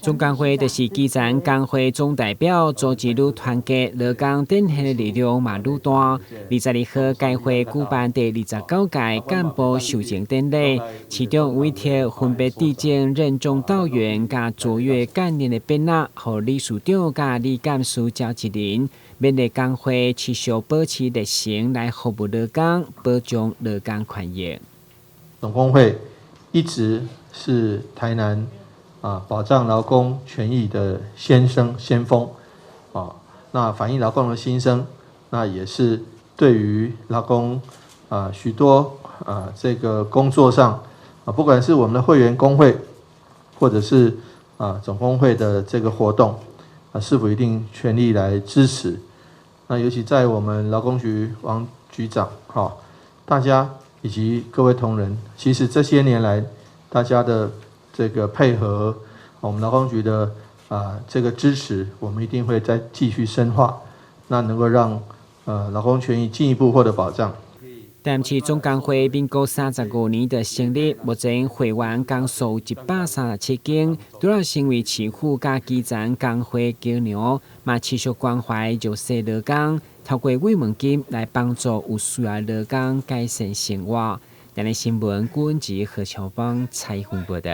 中工会就是基层工会总代表，组织愈团结，劳工振兴的力量嘛愈大。22号该会举办第29届干部授证典礼，其中委贴分别致敬任重道远甲卓越干练的编纳，和理事长甲理监事召集人，勉励工会持续保持热情来服务劳工，保障劳工权益。总工会一直是台南保障劳工权益的先锋那反映劳工的心声，那也是对于劳工许多这个工作上不管是我们的会员工会，或者是总工会的这个活动是否一定全力来支持？那尤其在我们劳工局王局长大家以及各位同仁，其实这些年来大家的这个配合，我们劳工局的这个支持，我们一定会再继续深化，那能够让劳工权益进一步获得保障。但是总工会民国35年的成立，目前会员工数137间，主要成为市府甲基层工会桥梁，嘛持续关怀弱势劳工，透过慰问金来帮助有需要劳工改善生活。今日新闻，郭文吉和乔邦采访报道。